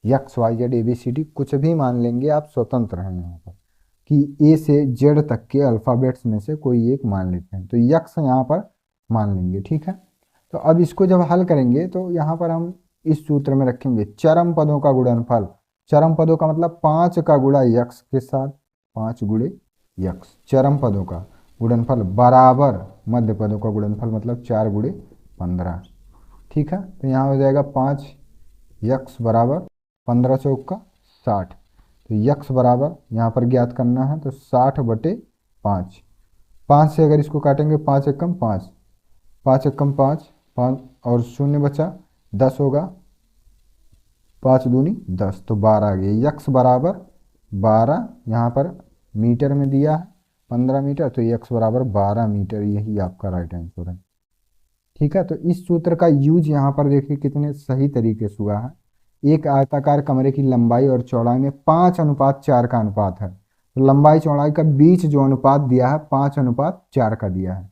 यक्स वाई जेड ABCD कुछ भी मान लेंगे, आप स्वतंत्र हैं यहाँ पर कि ए से जेड तक के अल्फ़ाबेट्स में से कोई एक मान लेते हैं, तो यक्स यहाँ पर मान लेंगे। ठीक है, तो अब इसको जब हल करेंगे तो यहाँ पर हम इस सूत्र में रखेंगे चरम पदों का गुणनफल। चरम पदों का मतलब 5 का गुणा यक्स के साथ, 5 गुणे यक्स, चरम पदों का गुणनफल बराबर मध्य पदों का गुणनफल मतलब 4 गुणे 15। ठीक है, तो यहाँ हो जाएगा 5 यक्स बराबर 15 चौक का 60। तो यक्स बराबर यहाँ पर ज्ञात करना है तो 60/5। 5 से अगर इसको काटेंगे 5 एकम 5, 5 एकम 5, 5 और 0 बचा 10 होगा, 5 दूनी 10, तो 12 आ गया। यक्स बराबर 12, यहाँ पर मीटर में दिया है 15 मीटर, तो यक्स बराबर 12 मीटर, यही आपका राइट आंसर है। ठीक है, तो इस सूत्र का यूज यहाँ पर देखिए कितने सही तरीके से हुआ है। एक आयताकार कमरे की लंबाई और चौड़ाई में 5:4 का अनुपात है, तो लंबाई चौड़ाई का बीच जो अनुपात दिया है 5:4 का दिया है।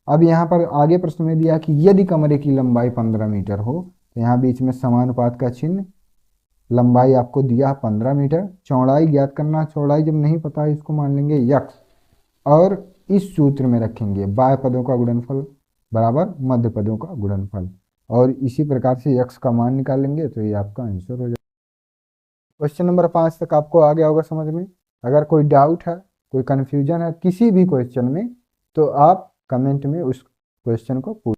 अब यहाँ पर आगे प्रश्न में दिया कि यदि कमरे की लंबाई 15 मीटर हो, तो यहाँ बीच में समानुपात का चिन्ह, लंबाई आपको दिया है 15 मीटर, चौड़ाई ज्ञात करना, चौड़ाई जब नहीं पता है इसको मान लेंगे यक्स, और इस सूत्र में रखेंगे बाह्य पदों का गुणनफल बराबर मध्य पदों का गुणनफल, और इसी प्रकार से यक्स का मान निकालेंगे तो ये आपका आंसर हो जाएगा। क्वेश्चन नंबर 5 तक आपको आ गया होगा समझ में। अगर कोई डाउट है, कोई कन्फ्यूजन है किसी भी क्वेश्चन में, तो आप कमेंट में उस क्वेश्चन को पूछ।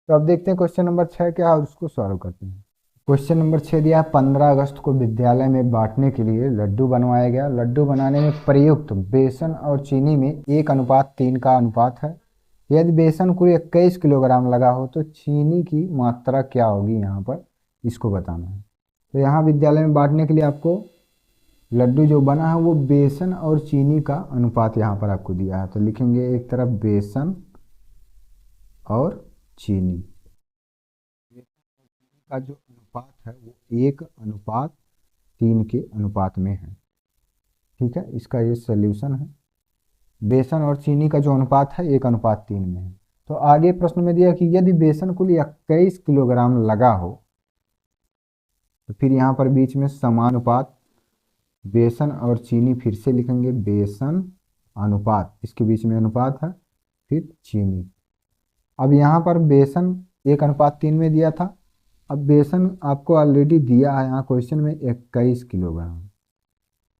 तो अब देखते हैं क्वेश्चन नंबर 6 क्या है और उसको सॉल्व करते हैं। क्वेश्चन नंबर 6 दिया है 15 अगस्त को विद्यालय में बांटने के लिए लड्डू बनवाया गया। लड्डू बनाने में प्रयुक्त बेसन और चीनी में 1:3 का अनुपात है। यदि बेसन कुल 21 किलोग्राम लगा हो तो चीनी की मात्रा क्या होगी, यहाँ पर इसको बताना है। तो यहाँ विद्यालय में बांटने के लिए आपको लड्डू जो बना है वो बेसन और चीनी का अनुपात यहाँ पर आपको दिया है, तो लिखेंगे एक तरफ बेसन और चीनी का जो अनुपात है वो 1:3 के अनुपात में है। ठीक है, इसका ये सॉल्यूशन है। बेसन और चीनी का जो अनुपात है 1:3 में है। तो आगे प्रश्न में दिया कि यदि बेसन कुल 21 किलोग्राम लगा हो, तो फिर यहाँ पर बीच में समानुपात बेसन और चीनी फिर से लिखेंगे, बेसन अनुपात, इसके बीच में अनुपात है, फिर चीनी। अब यहाँ पर बेसन 1:3 में दिया था, अब बेसन आपको ऑलरेडी दिया है यहाँ क्वेश्चन में 21 किलोग्राम,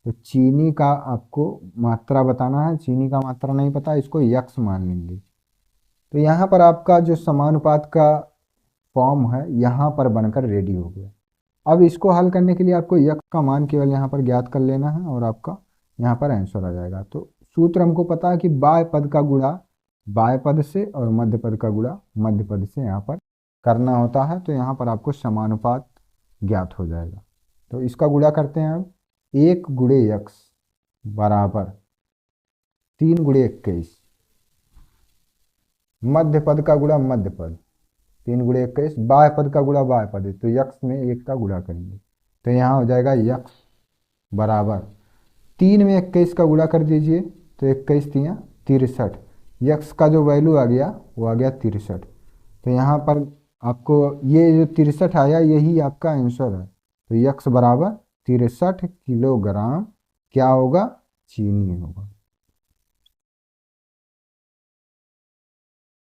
तो चीनी का आपको मात्रा बताना है। चीनी का मात्रा नहीं पता, इसको यक्स मान लेंगे। तो यहाँ पर आपका जो समानुपात का फॉर्म है यहाँ पर बनकर रेडी हो गया। अब इसको हल करने के लिए आपको यक्स का मान केवल यहाँ पर ज्ञात कर लेना है और आपका यहाँ पर आंसर आ जाएगा। तो सूत्र हमको पता है कि बाह्य पद का गुणा बाह्य पद से और मध्य पद का गुणा मध्य पद से यहाँ पर करना होता है, तो यहाँ पर आपको समानुपात ज्ञात हो जाएगा। तो इसका गुणा करते हैं अब, 1 गुणे यक्स बराबर 3 गुणे 21, मध्य पद का गुणा मध्य पद 3 गुणे 21, बाह्य पद का गुणा बाह्य पद, तो यक्स में 1 का गुणा करेंगे, तो यहाँ हो जाएगा यक्स बराबर 3 में 21 का गुणा कर दीजिए, तो 21 तियाँ 63, यक्स का जो वैल्यू आ गया वो आ गया 63। तो यहाँ पर आपको ये जो 63 आया यही आपका आंसर है। तो यक्स बराबर 63 किलोग्राम क्या होगा, चीनी होगा।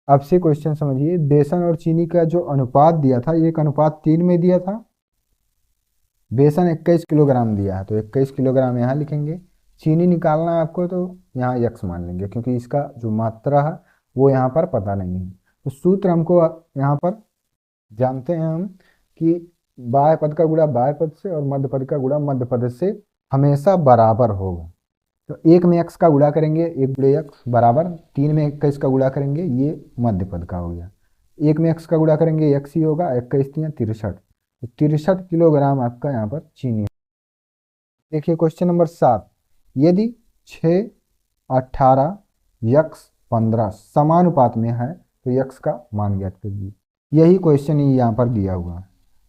अब से क्वेश्चन समझिए, बेसन और चीनी का जो अनुपात दिया था 1:3 में दिया था, बेसन 21 किलोग्राम दिया है, तो 21 किलोग्राम यहाँ लिखेंगे। चीनी निकालना है आपको, तो यहाँ यक्स मान लेंगे क्योंकि इसका जो मात्रा है वो यहाँ पर पता नहीं है। तो सूत्र हमको यहाँ पर जानते हैं हम कि बाह्य पद का गुणा बाह्य पद से और मध्य पद का गुणा मध्य पद से हमेशा बराबर होगा। तो एक में x का गुणा करेंगे, एक गुणे x बराबर 3 में 21 का गुणा करेंगे, ये मध्य पद का हो गया। एक में x का गुणा करेंगे x ही होगा, 21 3 63, तो 63 किलोग्राम आपका यहाँ पर चीनी। देखिए क्वेश्चन नंबर 7, यदि 6 18 x 15 समानुपात में है तो x का मान ज्ञात कीजिए। यही क्वेश्चन यहाँ पर दिया हुआ है।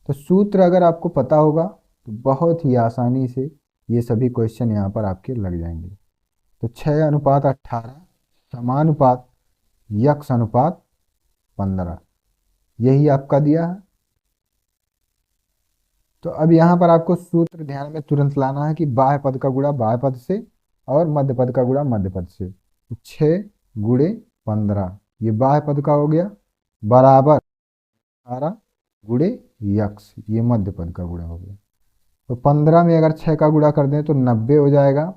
तो सूत्र अगर आपको पता होगा तो बहुत ही आसानी से ये सभी क्वेश्चन यहाँ पर आपके लग जाएंगे। तो 6 अनुपात 18 समानुपात x अनुपात 15, यही आपका दिया है। तो अब यहाँ पर आपको सूत्र ध्यान में तुरंत लाना है कि बाह्य पद का गुणा बाह्य पद से और मध्य पद का गुणा मध्य पद से। 6 गुणे 15 ये बाह्य पद का हो गया, बराबर 18 गुणे यक्स ये मध्य पद का गुणा हो गया। तो 15 में अगर 6 का गुणा कर दें तो 90 हो जाएगा,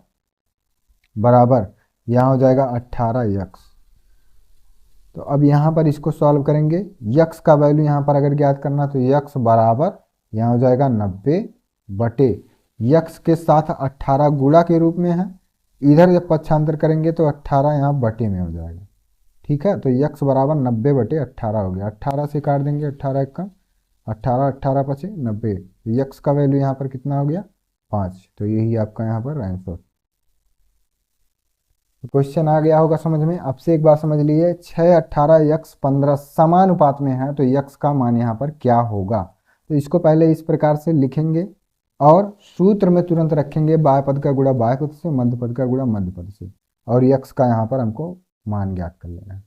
बराबर यहाँ हो जाएगा 18 यक्स। तो अब यहाँ पर इसको सॉल्व करेंगे, यक्स का वैल्यू यहाँ पर अगर ज्ञात करना तो यक्स बराबर यहाँ हो जाएगा 90 बटे यक्स के साथ 18 गुणा के रूप में है, इधर जब पक्षांतर करेंगे तो 18 यहाँ बटे में हो जाएगा। ठीक है, तो यक्स बराबर 90 बटे 18 हो गया। 18 से काट देंगे, 18 का 18 18 पचे 90, यक्स का वैल्यू यहाँ पर कितना हो गया 5। तो यही आपका यहाँ पर आंसर। क्वेश्चन आ गया होगा समझ में। अब से एक बार समझ लिए, 6 18 यक्स 15 समानुपात में है तो यक्स का मान यहाँ पर क्या होगा। तो इसको पहले इस प्रकार से लिखेंगे और सूत्र में तुरंत रखेंगे बाह्य पद का गुणा बाह्य पद से, मध्य पद का गुणा मध्य पद से, और यक्स का यहाँ पर हमको मान ज्ञात कर लेना है।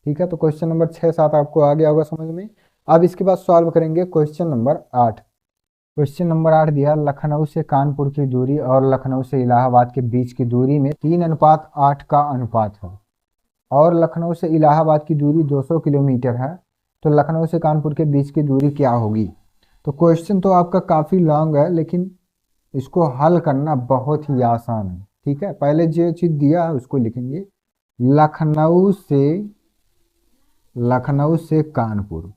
ठीक है, तो क्वेश्चन नंबर 6 7 आपको आ गया होगा समझ में। अब इसके बाद सॉल्व करेंगे क्वेश्चन नंबर 8। क्वेश्चन नंबर 8 दिया, लखनऊ से कानपुर की दूरी और लखनऊ से इलाहाबाद के बीच की दूरी में 3:8 का अनुपात है और लखनऊ से इलाहाबाद की दूरी 200 किलोमीटर है, तो लखनऊ से कानपुर के बीच की दूरी क्या होगी। तो क्वेश्चन तो आपका काफ़ी लॉन्ग है, लेकिन इसको हल करना बहुत ही आसान है। ठीक है, पहले जो चीज़ दिया है उसको लिखेंगे, लखनऊ से कानपुर,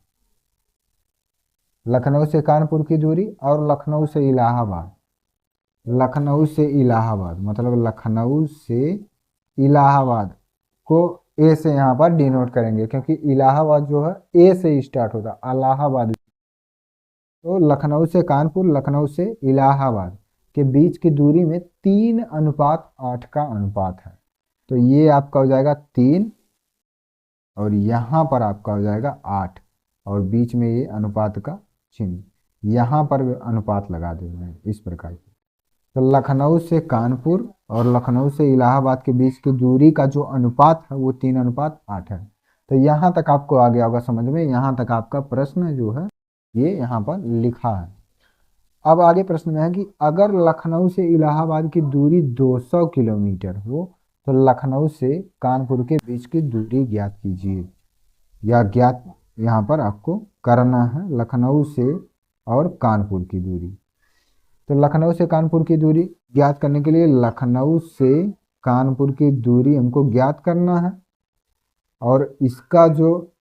लखनऊ से कानपुर की दूरी और लखनऊ से इलाहाबाद, लखनऊ से इलाहाबाद मतलब लखनऊ से इलाहाबाद को ए से यहाँ पर डिनोट करेंगे, क्योंकि इलाहाबाद जो है ए से स्टार्ट होता है, इलाहाबाद। तो लखनऊ से कानपुर, लखनऊ से इलाहाबाद के बीच की दूरी में 3:8 का अनुपात है। तो ये आपका हो जाएगा 3 और यहाँ पर आपका हो जाएगा 8 और बीच में ये अनुपात का चिन्ह, यहाँ पर अनुपात लगा देंगे इस प्रकार से। तो लखनऊ से कानपुर और लखनऊ से इलाहाबाद के बीच की दूरी का जो अनुपात है वो 3:8 है। तो यहाँ तक आपको आ गया होगा समझ में। यहाँ तक आपका प्रश्न जो है ये यहाँ पर लिखा है। अब आगे प्रश्न में है कि अगर लखनऊ से इलाहाबाद की दूरी 200 किलोमीटर हो तो लखनऊ से कानपुर के बीच की दूरी ज्ञात कीजिए, या ज्ञात यहाँ पर आपको करना है लखनऊ से और कानपुर की दूरी। तो लखनऊ से कानपुर की दूरी ज्ञात करने के लिए लखनऊ से कानपुर की दूरी हमको ज्ञात करना है, और इसका जो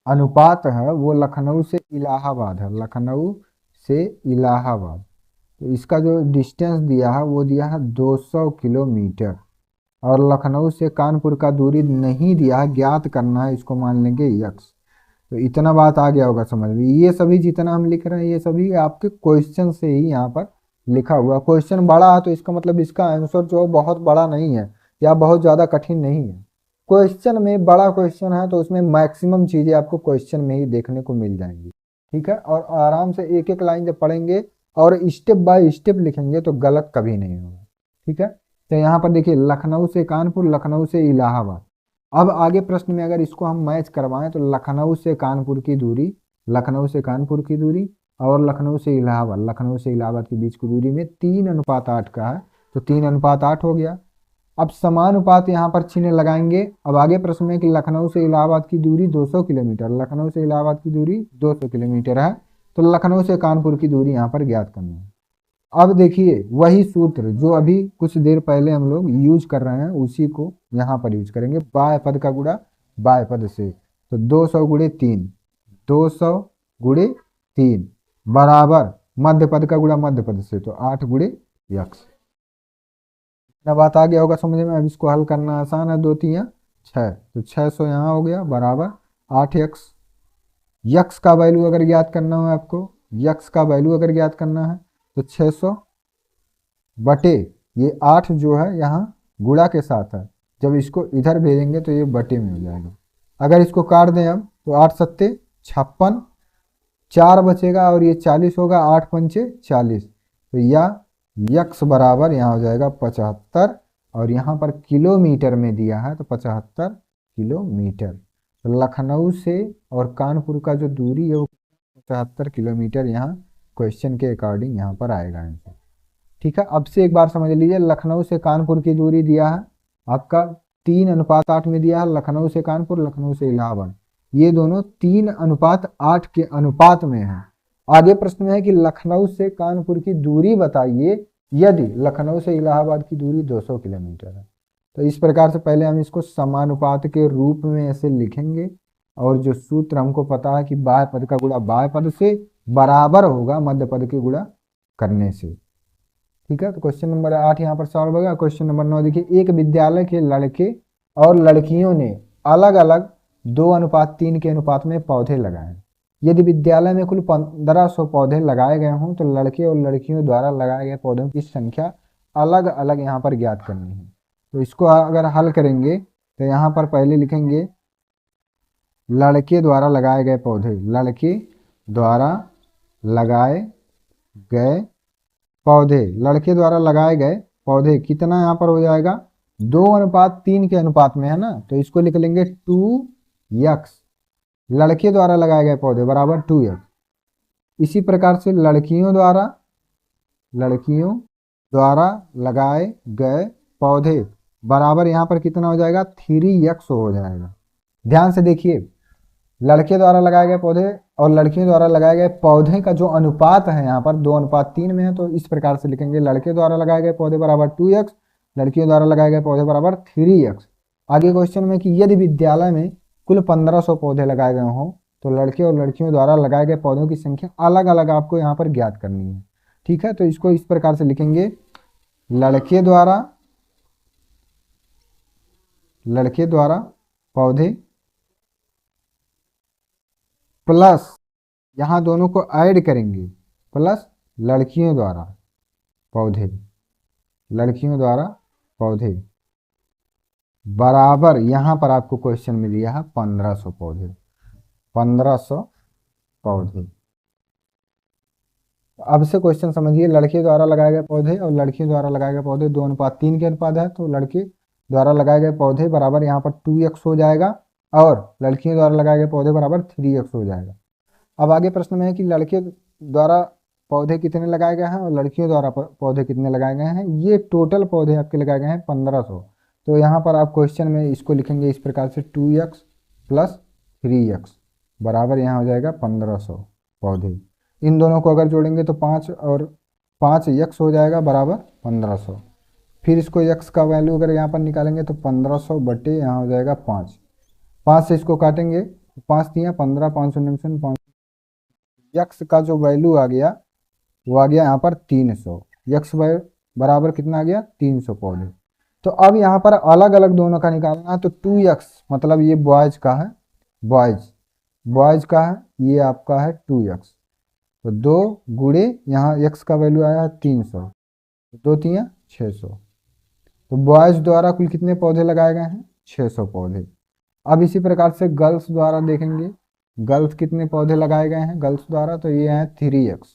अनुपात है वो लखनऊ से इलाहाबाद है, लखनऊ से इलाहाबाद। तो इसका जो डिस्टेंस दिया है वो दिया है 200 किलोमीटर, और लखनऊ से कानपुर का दूरी नहीं दिया है, ज्ञात करना है, इसको मान लेंगे यक्स। तो इतना बात आ गया होगा समझ में। ये सभी जितना हम लिख रहे हैं ये सभी आपके क्वेश्चन से ही यहाँ पर लिखा हुआ। क्वेश्चन बड़ा है तो इसका मतलब इसका आंसर जो बहुत बड़ा नहीं है या बहुत ज़्यादा कठिन नहीं है। क्वेश्चन में बड़ा क्वेश्चन है तो उसमें मैक्सिमम चीज़ें आपको क्वेश्चन में ही देखने को मिल जाएंगी। ठीक है, और आराम से एक एक लाइन जब पढ़ेंगे और स्टेप बाय स्टेप लिखेंगे तो गलत कभी नहीं होगा। ठीक है, तो यहाँ पर देखिए लखनऊ से कानपुर, लखनऊ से इलाहाबाद। अब आगे प्रश्न में अगर इसको हम मैच करवाएं तो लखनऊ से कानपुर की दूरी, लखनऊ से कानपुर की दूरी और लखनऊ से इलाहाबाद, लखनऊ से इलाहाबाद के बीच की दूरी में 3:8 का है, तो 3:8 हो गया। अब समानुपात यहाँ पर चिन्ह लगाएंगे। अब आगे प्रश्न में कि लखनऊ से इलाहाबाद की दूरी 200 किलोमीटर, लखनऊ से इलाहाबाद की दूरी 200 किलोमीटर है, तो लखनऊ से कानपुर की दूरी यहाँ पर ज्ञात करना है। अब देखिए वही सूत्र जो अभी कुछ देर पहले हम लोग यूज कर रहे हैं उसी को यहाँ पर यूज करेंगे, बाह्य पद का गुणा बाह्य पद से। तो 200 गुणे 3, 200 गुणे 3 बराबर मध्य पद का गुणा मध्य पद से, तो 8 गुणे यक्स। इतना बात आ गया होगा समझ में। अब इसको हल करना आसान है, 2 3 6, तो 600 यहाँ हो गया बराबर 8 यक्स। यक्स का वैल्यू अगर ज्ञात करना हो आपको, यक्स का वैल्यू अगर ज्ञात करना है तो 600 बटे ये 8 जो है यहाँ गुणा के साथ है, जब इसको इधर भेजेंगे तो ये बटे में हो जाएगा। अगर इसको काट दें अब तो 8 सत्ते 56, 4 बचेगा और ये 40 होगा, 8 पंचे 40, तो यह यक्स बराबर यहाँ हो जाएगा 75, और यहाँ पर किलोमीटर में दिया है तो 75 किलोमीटर। तो लखनऊ से और कानपुर का जो दूरी है वो 75 किलोमीटर यहाँ क्वेश्चन के अकॉर्डिंग यहाँ पर आएगा आंसर। ठीक है, अब से एक बार समझ लीजिए, लखनऊ से कानपुर की दूरी दिया है आपका 3:8 में दिया है, लखनऊ से कानपुर, लखनऊ से इलाहाबाद, ये दोनों 3:8 के अनुपात में है। आगे प्रश्न में है कि लखनऊ से कानपुर की दूरी बताइए यदि लखनऊ से इलाहाबाद की दूरी 200 किलोमीटर है। तो इस प्रकार से पहले हम इसको समानुपात के रूप में ऐसे लिखेंगे, और जो सूत्र हमको पता है कि बाह्य पद का गुणा बाह्य पद से बराबर होगा मध्य पद के गुणा करने से। ठीक है, तो क्वेश्चन नंबर 8 यहाँ पर सॉल्व होगा। क्वेश्चन नंबर 9 देखिए, एक विद्यालय के लड़के और लड़कियों ने अलग अलग 2:3 के अनुपात में पौधे लगाए। यदि विद्यालय में कुल 1500 पौधे लगाए गए हों तो लड़के और लड़कियों द्वारा लगाए गए पौधों की संख्या अलग अलग यहाँ पर ज्ञात करनी है। तो इसको अगर हल करेंगे तो यहाँ पर पहले लिखेंगे लड़के द्वारा लगाए गए पौधे, लड़के द्वारा लगाए गए पौधे, लड़के द्वारा लगाए गए पौधे कितना यहाँ पर हो जाएगा, 2:3 के अनुपात में है ना, तो इसको लिख लेंगे 2x, लड़के द्वारा लगाए गए पौधे बराबर 2x। इसी प्रकार से लड़कियों द्वारा लगाए गए पौधे बराबर यहाँ पर कितना हो जाएगा, 3x हो जाएगा। ध्यान से देखिए, लड़के द्वारा लगाए गए पौधे और लड़कियों द्वारा लगाए गए पौधे का जो अनुपात है यहाँ पर 2:3 में है, तो इस प्रकार से लिखेंगे लड़के द्वारा लगाए गए पौधे बराबर 2x, लड़कियों द्वारा लगाए गए पौधे बराबर 3x। आगे क्वेश्चन में कि यदि विद्यालय में कुल 1500 पौधे लगाए गए हों तो लड़के और लड़कियों द्वारा लगाए गए पौधों की संख्या अलग अलग आपको यहाँ पर ज्ञात करनी है। ठीक है, तो इसको इस प्रकार से लिखेंगे लड़के द्वारा पौधे प्लस, यहाँ दोनों को ऐड करेंगे, प्लस लड़कियों द्वारा पौधे बराबर यहाँ पर आपको क्वेश्चन में दिया है 1500 पौधे। अब से क्वेश्चन समझिए, लड़के द्वारा लगाए गए पौधे और लड़कियों द्वारा लगाए गए पौधे 2:3 के अनुपात है, तो लड़के द्वारा लगाए गए पौधे बराबर यहाँ पर 2x हो जाएगा और लड़कियों द्वारा लगाए गए पौधे बराबर 3x हो जाएगा। अब आगे प्रश्न में है कि लड़के द्वारा पौधे कितने लगाए गए हैं और लड़कियों द्वारा पौधे कितने लगाए गए हैं। ये टोटल पौधे आपके लगाए गए हैं 1500, तो यहाँ पर आप क्वेश्चन में इसको लिखेंगे इस प्रकार से 2x प्लस 3x बराबर यहाँ हो जाएगा 1500 पौधे। इन दोनों को अगर जोड़ेंगे तो 5 और 5x हो जाएगा बराबर 1500। फिर इसको x का वैल्यू अगर यहाँ पर निकालेंगे तो 1500 बटे यहाँ हो जाएगा 5, 5 से इसको काटेंगे, 5 दिया 15, 599, यक्स का जो वैल्यू आ गया वो आ गया यहाँ पर 300, यक्स बराबर कितना आ गया 300 पौधे। तो अब यहाँ पर अलग अलग दोनों का निकालना है, तो 2x मतलब ये बॉयज का है, बॉयज का है, ये आपका है 2x, तो 2 गुणे यहाँ x का वैल्यू आया है 300, 2 3 600, तो बॉयज द्वारा कुल कितने पौधे लगाए गए हैं 600 पौधे। अब इसी प्रकार से गर्ल्स द्वारा देखेंगे, गर्ल्स कितने पौधे लगाए गए हैं गर्ल्स द्वारा, तो ये है 3x,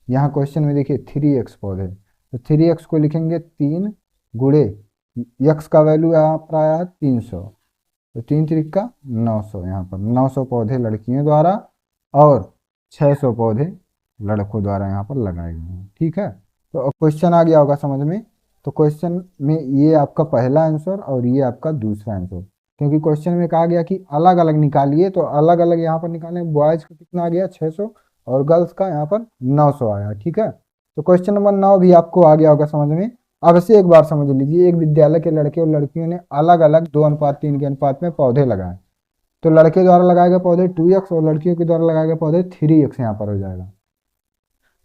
यहाँ क्वेश्चन में देखिए 3x पौधे, तो 3x को लिखेंगे 3 गुणे x का वैल्यू यहाँ पर आया है 300, तो 3 3 का 900, यहाँ पर 900 पौधे लड़कियों द्वारा और 600 पौधे लड़कों द्वारा यहाँ पर लगाए गए हैं। ठीक है, तो क्वेश्चन आ गया होगा समझ में। तो क्वेश्चन में ये आपका पहला आंसर और ये आपका दूसरा आंसर, क्योंकि क्वेश्चन में कहा गया कि अलग अलग निकालिए, तो अलग अलग यहाँ पर निकालें। बॉयज का कितना आ गया 600 और गर्ल्स का यहाँ पर 900 आया। ठीक है, तो क्वेश्चन नंबर 9 भी आपको आ गया होगा समझ में। अब से एक बार समझ लीजिए, एक विद्यालय के लड़के और लड़कियों ने अलग अलग 2:3 के अनुपात में पौधे लगाए, तो लड़के द्वारा लगाए गए पौधे 2x और लड़कियों के द्वारा लगाए गए पौधे 3x यहाँ पर हो जाएगा।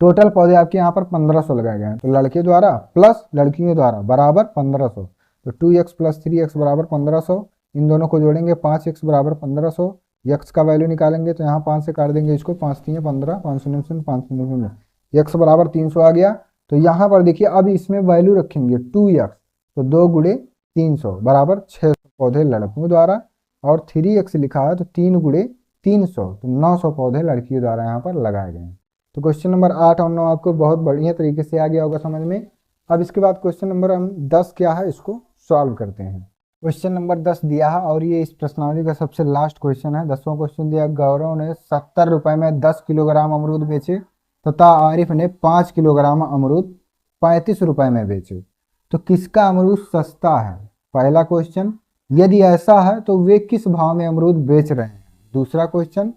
टोटल पौधे आपके यहाँ पर 1500 लगाए गए हैं, तो लड़के द्वारा प्लस लड़कियों द्वारा बराबर 1500, तो 2x प्लस 3x बराबर 1500। इन दोनों को जोड़ेंगे 5x बराबर 1500, x का वैल्यू निकालेंगे तो यहाँ 5 से काट देंगे इसको, 5 3 15, 5 शून्य शून्य 5 शून्य शून्य, x बराबर 300 आ गया। तो यहाँ पर देखिए अब इसमें वैल्यू रखेंगे 2x, तो 2 गुणे 300 बराबर 600 पौधे लड़कों द्वारा, और 3x लिखा है तो 3 गुणे 300, तो 900 पौधे लड़कियों द्वारा यहाँ पर लगाए गए हैं। तो क्वेश्चन नंबर 8 और 9 आपको बहुत बढ़िया तरीके से आ गया होगा समझ में। अब इसके बाद क्वेश्चन नंबर 10 क्या है, इसको सॉल्व करते हैं। क्वेश्चन नंबर 10 दिया है और ये इस प्रश्नावली का सबसे लास्ट क्वेश्चन है। 10वां क्वेश्चन दिया, गौरव ने 70 रुपए में 10 किलोग्राम अमरूद बेचे तथा आरिफ ने 5 किलोग्राम अमरूद 35 रुपए में बेचे, तो किसका अमरूद सस्ता है? पहला क्वेश्चन, यदि ऐसा है तो वे किस भाव में अमरूद बेच रहे हैं? दूसरा क्वेश्चन,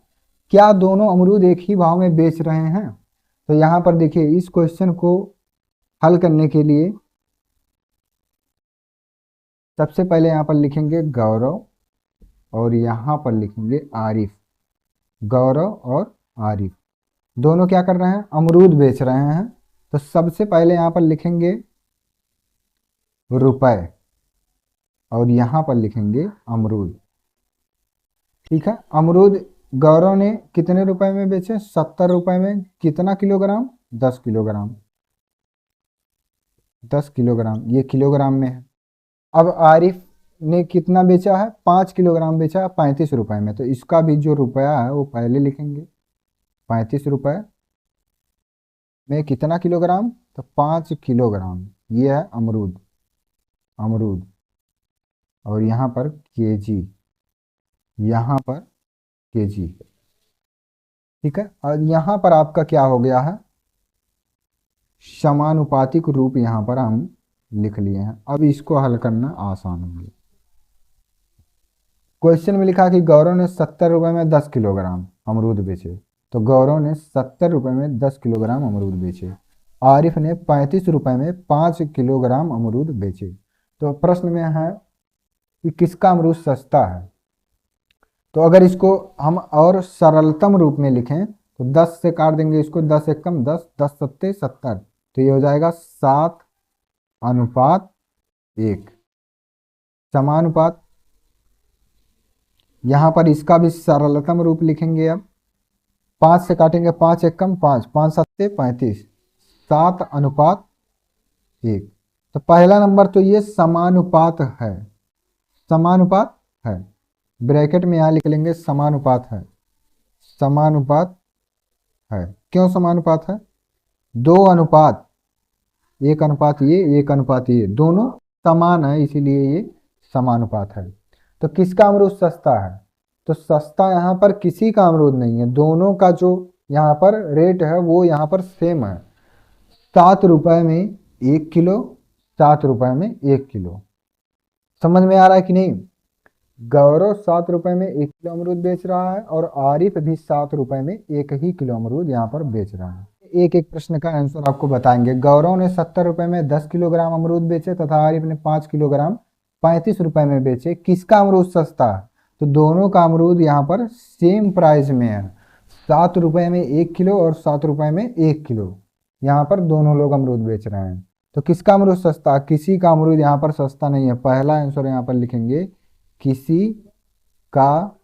क्या दोनों अमरूद एक ही भाव में बेच रहे हैं? तो यहाँ पर देखिए इस क्वेश्चन को हल करने के लिए सबसे पहले यहाँ पर लिखेंगे गौरव और यहाँ पर लिखेंगे आरिफ। गौरव और आरिफ दोनों क्या कर रहे हैं? अमरूद बेच रहे हैं। तो सबसे पहले यहाँ पर लिखेंगे रुपए और यहाँ पर लिखेंगे अमरूद। ठीक है, अमरूद गौरव ने कितने रुपए में बेचे? 70 रुपए में। कितना किलोग्राम? 10 किलोग्राम। 10 किलोग्राम, ये किलोग्राम में है। अब आरिफ ने कितना बेचा है? 5 किलोग्राम बेचा है 35 रुपए में, तो इसका भी जो रुपया है वो पहले लिखेंगे। 35 रुपए में कितना किलोग्राम? तो 5 किलोग्राम, ये है अमरूद। अमरूद और यहाँ पर केजी, यहाँ पर केजी। ठीक है, और यहाँ पर आपका क्या हो गया है? समानुपातिक रूप यहाँ पर हम लिख लिए हैं। अब इसको हल करना आसान हो गया। क्वेश्चन में लिखा कि गौरव ने 70 रुपए में 10 किलोग्राम अमरूद बेचे, तो गौरव ने 70 रुपए में 10 किलोग्राम अमरूद बेचे। आरिफ ने 35 रुपए में 5 किलोग्राम अमरूद बेचे। तो प्रश्न में है कि किसका अमरूद सस्ता है? तो अगर इसको हम और सरलतम रूप में लिखें तो 10 से काट देंगे इसको, 10 एक कम 10, 10 सत्ते 70, तो ये हो जाएगा 7:1 समानुपात। यहाँ पर इसका भी सरलतम रूप लिखेंगे। अब 5 से काटेंगे, 5 एक कम 5, 5 सत्ते 35, 7:1। तो पहला नंबर तो ये समानुपात है। समानुपात है, ब्रैकेट में यहाँ लिख लेंगे समानुपात है। समानुपात है, क्यों समानुपात है? 2 अनुपात, 1 अनुपात ये, 1 अनुपात ये, दोनों समान है, इसीलिए ये समानुपात है। तो किसका अमरूद सस्ता है? तो सस्ता यहाँ पर किसी का अमरूद नहीं है, दोनों का जो यहाँ पर रेट है वो यहाँ पर सेम है। 7 रुपए में 1 किलो, 7 रुपए में 1 किलो। समझ में आ रहा है कि नहीं? गौरव 7 रुपए में 1 किलो अमरूद बेच रहा है और आरिफ भी 7 रुपए में 1 ही किलो अमरूद यहाँ पर बेच रहा है। एक एक प्रश्न का आंसर आपको बताएंगे। गौरव ने 70 रुपए में 10 किलोग्राम अमरूद बेचे तथा आरिफ ने 5 किलोग्राम 35 रुपए में बेचे, किसका अमरूद सस्ता है? तो दोनों का अमरूद यहाँ पर सेम प्राइस में है। 7 रुपए में 1 किलो और 7 रुपए में 1 किलो, यहाँ पर दोनों लोग अमरूद बेच रहे हैं। तो किसका अमरूद सस्ता? किसी का अमरूद यहाँ पर सस्ता नहीं है। पहला आंसर यहाँ पर लिखेंगे किसी का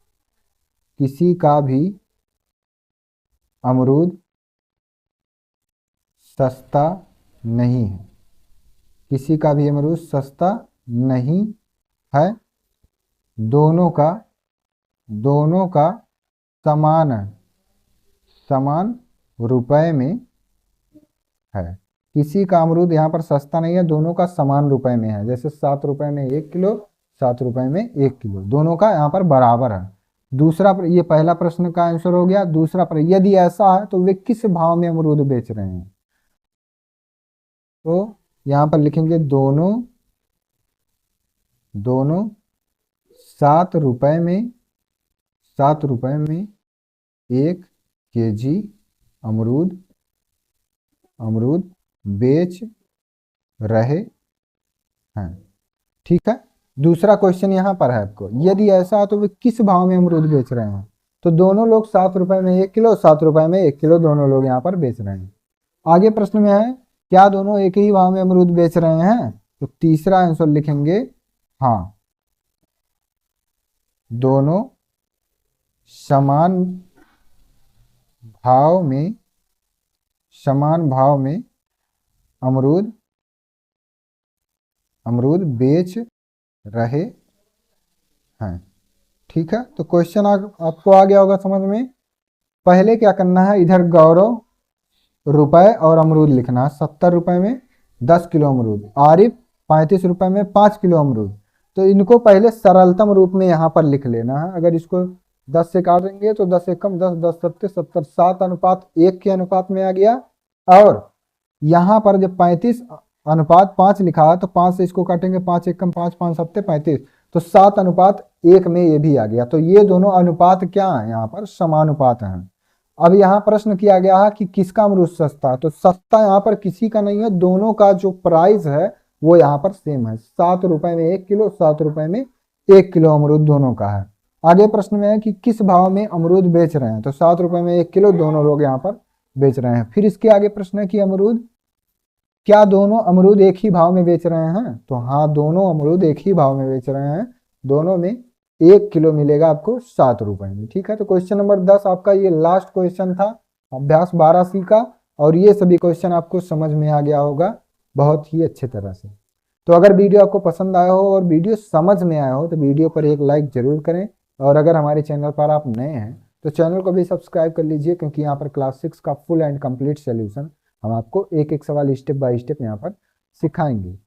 भी अमरूद सस्ता नहीं है। किसी का भी अमरूद सस्ता नहीं है, दोनों का समान है, समान रुपए में है। किसी का अमरूद यहाँ पर सस्ता नहीं है, दोनों का समान रुपए में है। जैसे 7 रुपए में 1 किलो, 7 रुपए में 1 किलो, दोनों का यहाँ पर बराबर है। दूसरा, ये पहला प्रश्न का आंसर हो गया। दूसरा प्रश्न, यदि ऐसा है तो वे किस भाव में अमरूद बेच रहे हैं? तो यहाँ पर लिखेंगे दोनों 7 रुपए में 1 केजी अमरूद बेच रहे हैं। ठीक है, दूसरा क्वेश्चन यहाँ पर है आपको, यदि ऐसा है तो वे किस भाव में अमरूद बेच रहे हैं? तो दोनों लोग 7 रुपए में 1 किलो, 7 रुपए में 1 किलो दोनों लोग यहाँ पर बेच रहे हैं। आगे प्रश्न में है, क्या दोनों एक ही भाव में अमरूद बेच रहे हैं? तो तीसरा आंसर लिखेंगे हाँ, दोनों समान भाव में अमरूद बेच रहे हैं। ठीक है, तो क्वेश्चन आपको आ गया होगा समझ में। पहले क्या करना है, इधर गौरव रुपए और अमरूद लिखना है। 70 रुपए में 10 किलो अमरूद, आरिफ 35 रुपए में 5 किलो अमरूद। तो इनको पहले सरलतम रूप में यहाँ पर लिख लेना है। अगर इसको 10 से काटेंगे तो 10 से कम 10, 10 सत्ते 70, 7:1 के अनुपात में आ गया। और यहाँ पर जब 35:5 लिखा है तो 5 से इसको काटेंगे, 5 एक कम 5, 5 सत्ते 35, तो 7:1 में ये भी आ गया। तो ये दोनों अनुपात क्या है, यहाँ पर समानुपात हैं। अब यहाँ प्रश्न किया गया है कि किसका अमरूद सस्ता है, तो सस्ता यहाँ पर किसी का नहीं है, दोनों का जो प्राइस है वो यहाँ पर सेम है। 7 रुपए में 1 किलो, 7 रुपए में 1 किलो अमरूद दोनों का है। आगे प्रश्न में है कि किस भाव में अमरूद बेच रहे हैं, तो 7 रुपए में 1 किलो दोनों लोग यहाँ पर बेच रहे हैं। फिर इसके आगे प्रश्न है कि क्या दोनों अमरूद एक ही भाव में बेच रहे हैं, तो हाँ, दोनों अमरूद एक ही भाव में बेच रहे हैं। दोनों में 1 किलो मिलेगा आपको 7 रुपए में। ठीक है, तो क्वेश्चन नंबर 10 आपका ये लास्ट क्वेश्चन था अभ्यास 12C का, और ये सभी क्वेश्चन आपको समझ में आ गया होगा बहुत ही अच्छे तरह से। तो अगर वीडियो आपको पसंद आया हो और वीडियो समझ में आया हो तो वीडियो पर एक लाइक जरूर करें, और अगर हमारे चैनल पर आप नए हैं तो चैनल को भी सब्सक्राइब कर लीजिए, क्योंकि यहाँ पर क्लास 6 का फुल एंड कंप्लीट सोल्यूशन हम आपको एक एक सवाल स्टेप बाय स्टेप यहाँ पर सिखाएंगे।